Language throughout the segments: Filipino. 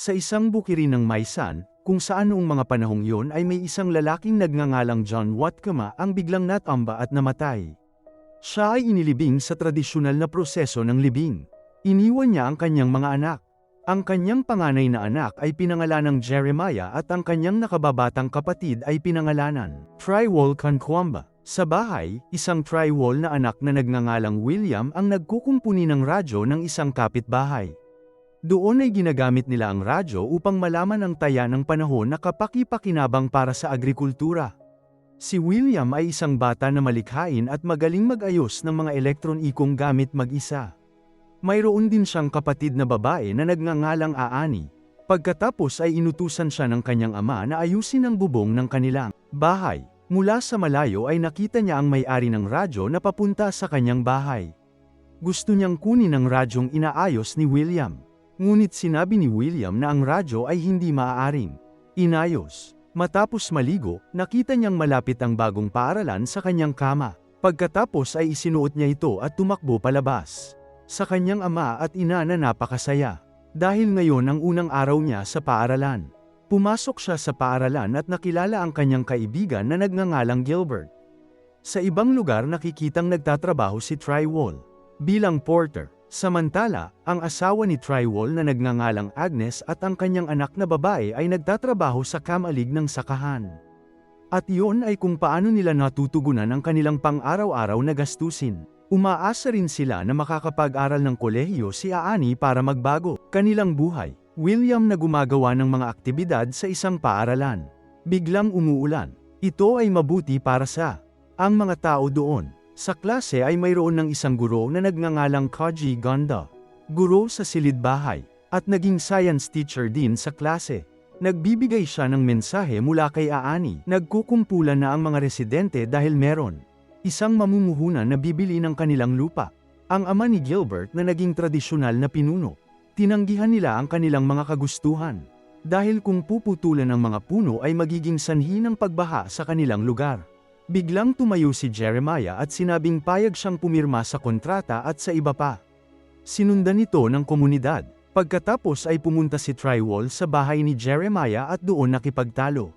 Sa isang bukirin ng Maysan, kung saan noong mga panahong iyon ay may isang lalaking nagngangalang John Watkama ang biglang natamba at namatay. Siya ay inilibing sa tradisyonal na proseso ng libing. Iniwan niya ang kanyang mga anak. Ang kanyang panganay na anak ay pinangalanang Jeremiah at ang kanyang nakababatang kapatid ay pinangalanan Trywall Kankwamba. Sa bahay, isang Trywall na anak na nagngangalang William ang nagkukumpuni ng radyo ng isang kapitbahay. Doon ay ginagamit nila ang radyo upang malaman ang taya ng panahon na kapaki-pakinabang para sa agrikultura. Si William ay isang bata na malikhain at magaling mag-ayos ng mga elektronikong gamit mag-isa. Mayroon din siyang kapatid na babae na nagngangalang Aani. Pagkatapos ay inutusan siya ng kanyang ama na ayusin ang bubong ng kanilang bahay. Mula sa malayo ay nakita niya ang may-ari ng radyo na papunta sa kanyang bahay. Gusto niyang kunin ang radyong inaayos ni William. Ngunit sinabi ni William na ang radyo ay hindi maaaring inayos. Matapos maligo, nakita niyang malapit ang bagong paaralan sa kanyang kama. Pagkatapos ay isinuot niya ito at tumakbo palabas. Sa kanyang ama at ina na napakasaya. Dahil ngayon ang unang araw niya sa paaralan. Pumasok siya sa paaralan at nakilala ang kanyang kaibigan na nagngangalang Gilbert. Sa ibang lugar nakikitang nagtatrabaho si Trywall bilang porter. Samantala, ang asawa ni Trywall na nagngangalang Agnes at ang kanyang anak na babae ay nagtatrabaho sa kamalig ng sakahan. At iyon ay kung paano nila natutugunan ang kanilang pang-araw-araw na gastusin. Umaasa rin sila na makakapag-aral ng kolehiyo si Aani para magbago kanilang buhay. William na gumagawa ng mga aktibidad sa isang paaralan. Biglang umuulan. Ito ay mabuti para sa ang mga tao doon. Sa klase ay mayroon ng isang guro na nagngangalang Kaji Ganda. Guro sa silid-bahay. At naging science teacher din sa klase. Nagbibigay siya ng mensahe mula kay Aani. Nagkukumpulan na ang mga residente dahil meron isang mamumuhunan na bibili ng kanilang lupa. Ang ama ni Gilbert na naging tradisyonal na pinuno. Tinanggihan nila ang kanilang mga kagustuhan. Dahil kung puputulan ng mga puno ay magiging sanhi ng pagbaha sa kanilang lugar. Biglang tumayo si Jeremiah at sinabing payag siyang pumirma sa kontrata at sa iba pa. Sinundan ito ng komunidad. Pagkatapos ay pumunta si Trywall sa bahay ni Jeremiah at doon nakipagtalo.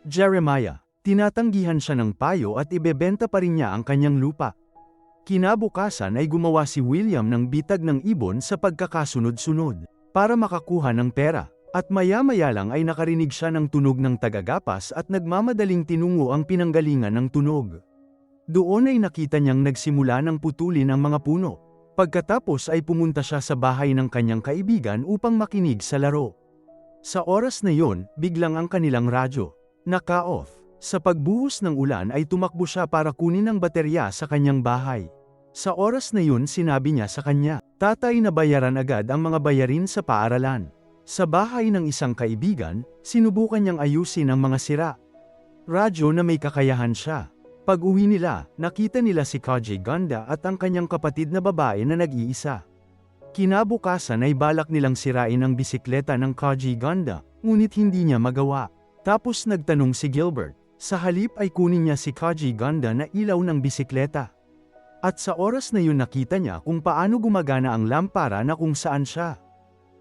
Jeremiah, tinatanggihan siya ng payo at ibebenta pa rin niya ang kanyang lupa. Kinabukasan ay gumawa si William ng bitag ng ibon sa pagkakasunod-sunod para makakuha ng pera. At maya-maya lang ay nakarinig siya ng tunog ng tagagapas at nagmamadaling tinungo ang pinanggalingan ng tunog. Doon ay nakita niyang nagsimula ng putulin ang mga puno. Pagkatapos ay pumunta siya sa bahay ng kanyang kaibigan upang makinig sa laro. Sa oras na yon, biglang ang kanilang radyo naka-off. Sa pagbuhos ng ulan ay tumakbo siya para kunin ang baterya sa kanyang bahay. Sa oras na yun sinabi niya sa kanya, "Tatay, nabayaran agad ang mga bayarin sa paaralan." Sa bahay ng isang kaibigan, sinubukan niyang ayusin ang mga sira radyo na may kakayahan siya. Pag-uwi nila, nakita nila si Kaji Ganda at ang kanyang kapatid na babae na nag-iisa. Kinabukasan ay balak nilang sirain ang bisikleta ng Kaji Ganda, ngunit hindi niya magawa. Tapos nagtanong si Gilbert. Sa halip ay kunin niya si Kaji Ganda na ilaw ng bisikleta. At sa oras na yun nakita niya kung paano gumagana ang lampara na kung saan siya.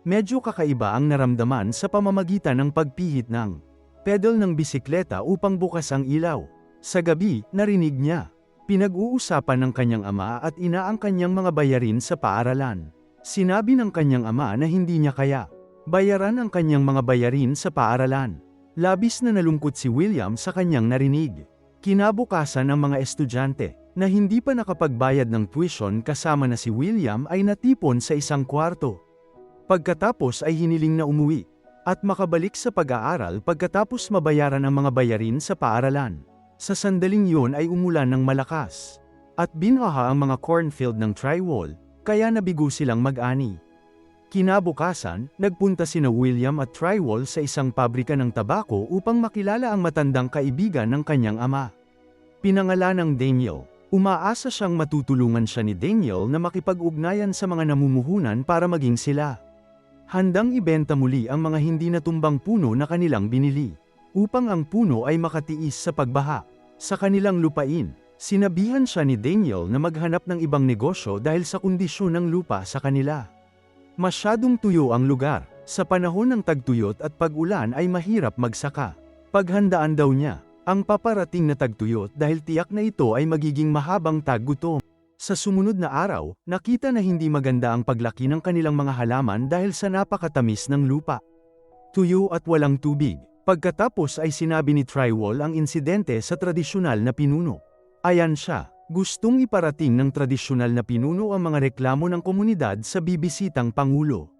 Medyo kakaiba ang naramdaman sa pamamagitan ng pagpihit ng pedal ng bisikleta upang bukas ang ilaw. Sa gabi, narinig niya. Pinag-uusapan ng kanyang ama at ina ang kanyang mga bayarin sa paaralan. Sinabi ng kanyang ama na hindi niya kaya bayaran ang kanyang mga bayarin sa paaralan. Labis na nalungkot si William sa kanyang narinig. Kinabukasan ang mga estudyante na hindi pa nakapagbayad ng tuition kasama na si William ay natipon sa isang kwarto. Pagkatapos ay hiniling na umuwi at makabalik sa pag-aaral pagkatapos mabayaran ang mga bayarin sa paaralan. Sa sandaling yun ay umulan ng malakas at binaha ang mga cornfield ng Trywall, kaya nabigo silang mag-ani. Kinabukasan, nagpunta sina William at Trywall sa isang pabrika ng tabako upang makilala ang matandang kaibigan ng kanyang ama. Pinangalanang Daniel. Umaasa siyang matutulungan siya ni Daniel na makipag-ugnayan sa mga namumuhunan para maging sila. Handang ibenta muli ang mga hindi natumbang puno na kanilang binili, upang ang puno ay makatiis sa pagbaha. Sa kanilang lupain, sinabihan siya ni Daniel na maghanap ng ibang negosyo dahil sa kondisyon ng lupa sa kanila. Masyadong tuyo ang lugar. Sa panahon ng tagtuyot at pag-ulan ay mahirap magsaka. Paghandaan daw niya ang paparating na tagtuyot dahil tiyak na ito ay magiging mahabang taggutom. Sa sumunod na araw, nakita na hindi maganda ang paglaki ng kanilang mga halaman dahil sa napakatamis ng lupa. Tuyo at walang tubig. Pagkatapos ay sinabi ni Trywall ang insidente sa tradisyonal na pinuno. Ayan siya, gustong iparating ng tradisyonal na pinuno ang mga reklamo ng komunidad sa bibisitang pangulo.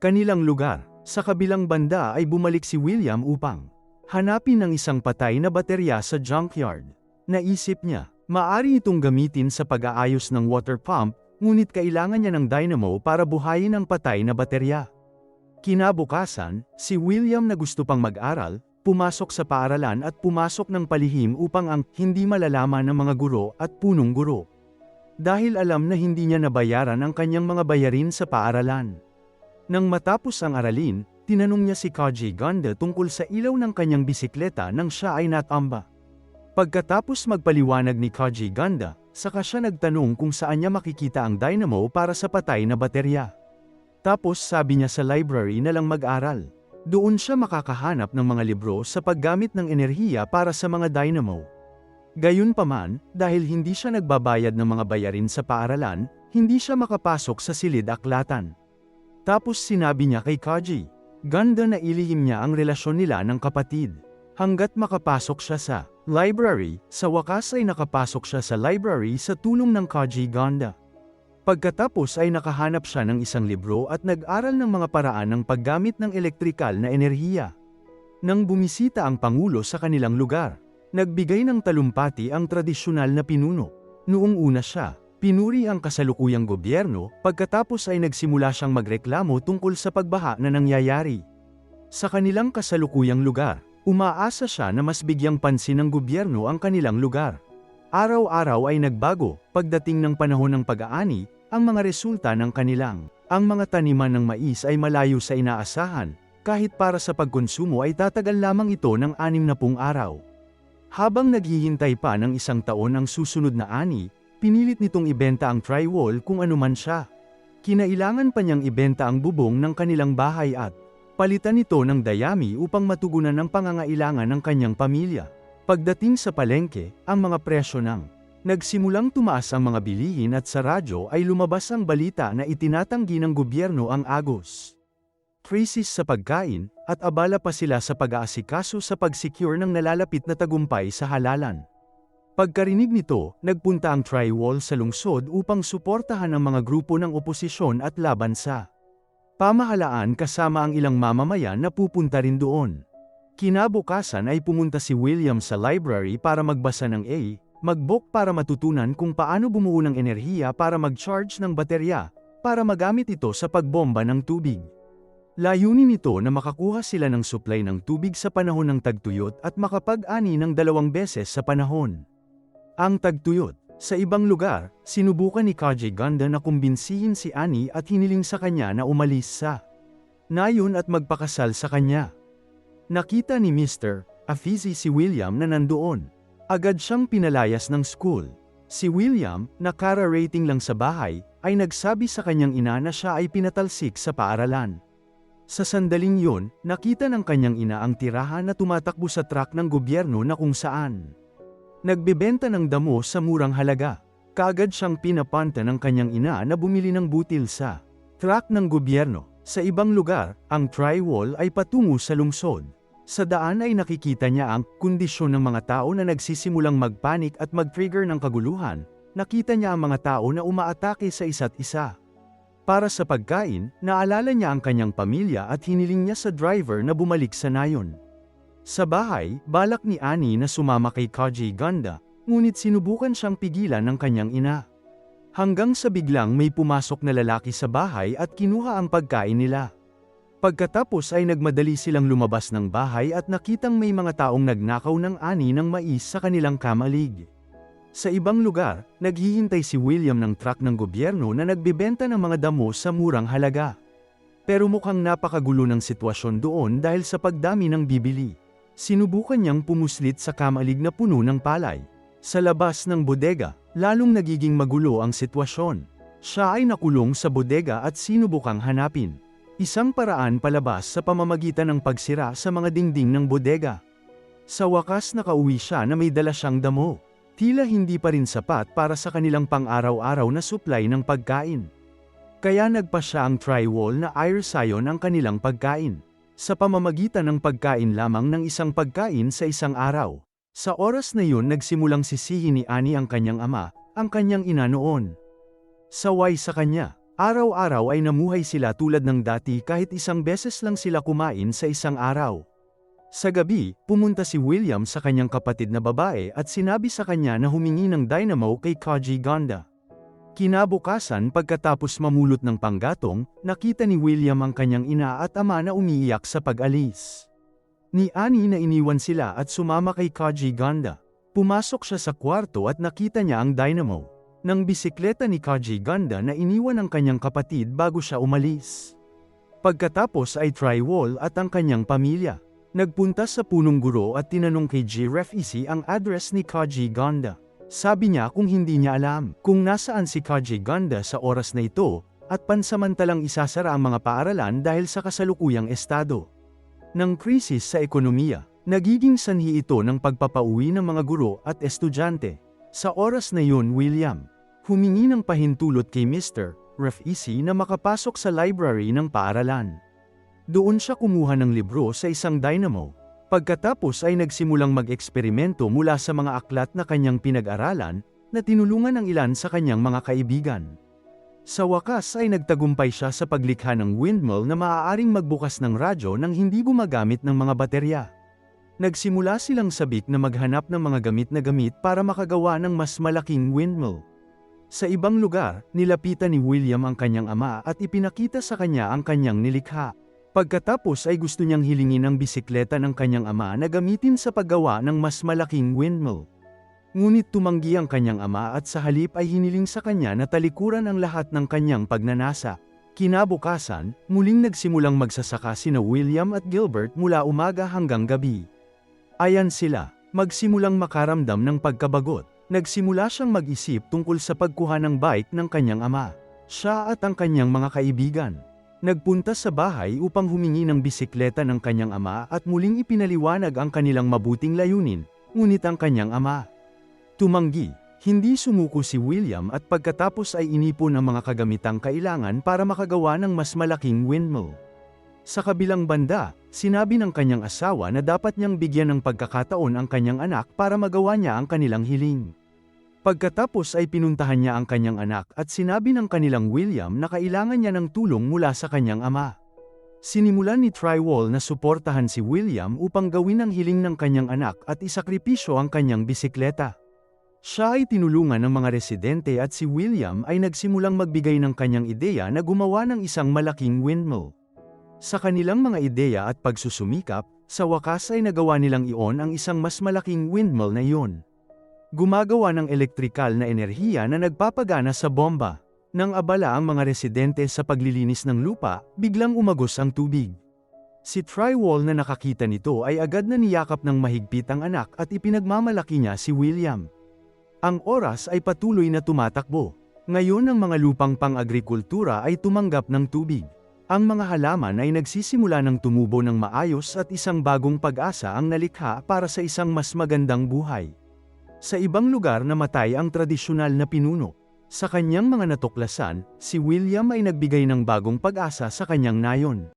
Kanilang lugar, sa kabilang banda ay bumalik si William upang hanapin ang isang patay na baterya sa junkyard. Naisip niya, maari itong gamitin sa pag-aayos ng water pump, ngunit kailangan niya ng dynamo para buhayin ang patay na baterya. Kinabukasan, si William na gusto pang mag-aral, pumasok sa paaralan at pumasok ng palihim upang ang hindi malalaman ng mga guro at punong guro. Dahil alam na hindi niya nabayaran ang kanyang mga bayarin sa paaralan. Nang matapos ang aralin, tinanong niya si Koji Ganda tungkol sa ilaw ng kanyang bisikleta nang siya ay natamba. Pagkatapos magpaliwanag ni Koji Ganda, saka siya nagtanong kung saan niya makikita ang dynamo para sa patay na baterya. Tapos sabi niya sa library na lang mag-aral. Doon siya makakahanap ng mga libro sa paggamit ng enerhiya para sa mga dynamo. Gayunpaman, dahil hindi siya nagbabayad ng mga bayarin sa paaralan, hindi siya makapasok sa silid-aklatan. Tapos sinabi niya kay Koji Ganda na ilihim niya ang relasyon nila ng kapatid. Hanggat makapasok siya sa library, sa wakas ay nakapasok siya sa library sa tulong ng Koji Ganda. Pagkatapos ay nakahanap siya ng isang libro at nag-aral ng mga paraan ng paggamit ng elektrikal na enerhiya. Nang bumisita ang Pangulo sa kanilang lugar, nagbigay ng talumpati ang tradisyonal na pinuno. Noong una siya, pinuri ang kasalukuyang gobyerno, pagkatapos ay nagsimula siyang magreklamo tungkol sa pagbaha na nangyayari. Sa kanilang kasalukuyang lugar, umaasa siya na mas bigyang pansin ng gobyerno ang kanilang lugar. Araw-araw ay nagbago, pagdating ng panahon ng pag-aani, ang mga resulta ng kanilang. Ang mga taniman ng mais ay malayo sa inaasahan, kahit para sa pagkonsumo ay tatagal lamang ito ng 60 araw. Habang naghihintay pa ng 1 taon ang susunod na ani, pinilit nitong ibenta ang Trywall kung anuman siya. Kinailangan pa niyang ibenta ang bubong ng kanilang bahay at palitan ito ng dayami upang matugunan ang pangangailangan ng kanyang pamilya. Pagdating sa palengke, ang mga presyo nagsimulang tumaas ang mga bilihin at sa radyo ay lumabas ang balita na itinatanggi ng gobyerno ang agos. Krisis sa pagkain, at abala pa sila sa pag-aasikaso sa pag-secure ng nalalapit na tagumpay sa halalan. Pagkarinig nito, nagpunta ang Trywall sa lungsod upang suportahan ang mga grupo ng oposisyon at laban sa pamahalaan kasama ang ilang mamamayan na pupunta rin doon. Kinabukasan ay pumunta si William sa library para magbasa ng mag-book para matutunan kung paano bumuo ng enerhiya para mag-charge ng baterya, para magamit ito sa pagbomba ng tubig. Layunin nito na makakuha sila ng supply ng tubig sa panahon ng tagtuyot at makapag-ani ng 2 beses sa panahon. Ang tagtuyot, sa ibang lugar, sinubukan ni Koji Ganda na kumbinsihin si Annie at hiniling sa kanya na umalis sa nayon at magpakasal sa kanya. Nakita ni Mr. Afizi si William na nandoon. Agad siyang pinalayas ng school. Si William, na kara-rating lang sa bahay, ay nagsabi sa kanyang ina na siya ay pinatalsik sa paaralan. Sa sandaling yun, nakita ng kanyang ina ang tirahan na tumatakbo sa truck ng gobyerno na kung saan nagbebenta ng damo sa murang halaga. Kaagad siyang pinapanta ng kanyang ina na bumili ng butil sa truck ng gobyerno. Sa ibang lugar, ang Trywall ay patungo sa lungsod. Sa daan ay nakikita niya ang kondisyon ng mga tao na nagsisimulang magpanik at mag-trigger ng kaguluhan. Nakita niya ang mga tao na umaatake sa isa't isa. Para sa pagkain, naalala niya ang kanyang pamilya at hiniling niya sa driver na bumalik sa nayon. Sa bahay, balak ni Annie na sumama kay Koji Ganda, ngunit sinubukan siyang pigilan ng kanyang ina. Hanggang sa biglang may pumasok na lalaki sa bahay at kinuha ang pagkain nila. Pagkatapos ay nagmadali silang lumabas ng bahay at nakitang may mga taong nagnakaw ng ani ng mais sa kanilang kamalig. Sa ibang lugar, naghihintay si William ng truck ng gobyerno na nagbebenta ng mga damo sa murang halaga. Pero mukhang napakagulo ng sitwasyon doon dahil sa pagdami ng bibili. Sinubukan niyang pumuslit sa kamalig na puno ng palay. Sa labas ng bodega, lalong nagiging magulo ang sitwasyon. Siya ay nakulong sa bodega at sinubukang hanapin. Isang paraan palabas sa pamamagitan ng pagsira sa mga dingding ng bodega. Sa wakas nakauwi siya na may dala siyang damo. Tila hindi pa rin sapat para sa kanilang pang-araw-araw na supply ng pagkain. Kaya nagpa siya ang Trywall na ayusayon ang kanilang pagkain. Sa pamamagitan ng pagkain lamang ng isang pagkain sa isang araw. Sa oras na yun nagsimulang sisihin ni Annie ang kanyang ama, ang kanyang ina noon. Saway sa kanya. Araw-araw ay namuhay sila tulad ng dati kahit isang beses lang sila kumain sa isang araw. Sa gabi, pumunta si William sa kanyang kapatid na babae at sinabi sa kanya na humingi ng dynamo kay Koji Gonda. Kinabukasan pagkatapos mamulot ng panggatong, nakita ni William ang kanyang ina at ama na umiiyak sa pag-alis. Ni Annie na iniwan sila at sumama kay Koji Gonda. Pumasok siya sa kwarto at nakita niya ang dynamo ng bisikleta ni Koji Gonda na iniwan ng kanyang kapatid bago siya umalis. Pagkatapos ay Trywall at ang kanyang pamilya. Nagpunta sa punong guro at tinanong kay Giraffe Easy ang address ni Koji Gonda. Sabi niya kung hindi niya alam kung nasaan si Koji Gonda sa oras na ito, at pansamantalang isasara ang mga paaralan dahil sa kasalukuyang estado ng krisis sa ekonomiya. Nagiging sanhi ito ng pagpapauwi ng mga guro at estudyante. Sa oras na yun William humingi ng pahintulot kay Mr. Easy na makapasok sa library ng paaralan. Doon siya kumuha ng libro sa isang dynamo. Pagkatapos ay nagsimulang mag-eksperimento mula sa mga aklat na kanyang pinag-aralan, na tinulungan ng ilan sa kanyang mga kaibigan. Sa wakas ay nagtagumpay siya sa paglikha ng windmill na maaaring magbukas ng radyo nang hindi gumagamit ng mga baterya. Nagsimula silang sabik na maghanap ng mga gamit na gamit para makagawa ng mas malaking windmill. Sa ibang lugar, nilapitan ni William ang kanyang ama at ipinakita sa kanya ang kanyang nilikha. Pagkatapos ay gusto niyang hilingin ang bisikleta ng kanyang ama na gamitin sa paggawa ng mas malaking windmill. Ngunit tumanggi ang kanyang ama at sa halip ay hiniling sa kanya na talikuran ang lahat ng kanyang pagnanasa. Kinabukasan, muling nagsimulang magsasaka sina William at Gilbert mula umaga hanggang gabi. Ayan sila, magsimulang makaramdam ng pagkabagot. Nagsimula siyang mag-isip tungkol sa pagkuha ng bike ng kanyang ama. Siya at ang kanyang mga kaibigan nagpunta sa bahay upang humingi ng bisikleta ng kanyang ama at muling ipinaliwanag ang kanilang mabuting layunin, ngunit ang kanyang ama tumanggi. Hindi sumuko si William at pagkatapos ay inipon ang mga kagamitang kailangan para makagawa ng mas malaking windmill. Sa kabilang banda, sinabi ng kanyang asawa na dapat niyang bigyan ng pagkakataon ang kanyang anak para magawa niya ang kanilang hiling. Pagkatapos ay pinuntahan niya ang kanyang anak at sinabi ng kanilang William na kailangan niya ng tulong mula sa kanyang ama. Sinimulan ni Trywall na suportahan si William upang gawin ang hiling ng kanyang anak at isakripisyo ang kanyang bisikleta. Siya ay tinulungan ng mga residente at si William ay nagsimulang magbigay ng kanyang ideya na gumawa ng isang malaking windmill. Sa kanilang mga ideya at pagsusumikap, sa wakas ay nagawa nilang iyon ang isang mas malaking windmill na iyon. Gumagawa ng elektrikal na enerhiya na nagpapagana sa bomba. Nang abala ang mga residente sa paglilinis ng lupa, biglang umagos ang tubig. Si Trywall na nakakita nito ay agad na niyakap ng mahigpit ang anak at ipinagmamalaki niya si William. Ang oras ay patuloy na tumatakbo. Ngayon ang mga lupang pang-agrikultura ay tumanggap ng tubig. Ang mga halaman ay nagsisimula ng tumubo ng maayos at isang bagong pag-asa ang nalikha para sa isang mas magandang buhay. Sa ibang lugar namatay ang tradisyonal na pinuno. Sa kanyang mga natuklasan, si William ay nagbigay ng bagong pag-asa sa kanyang nayon.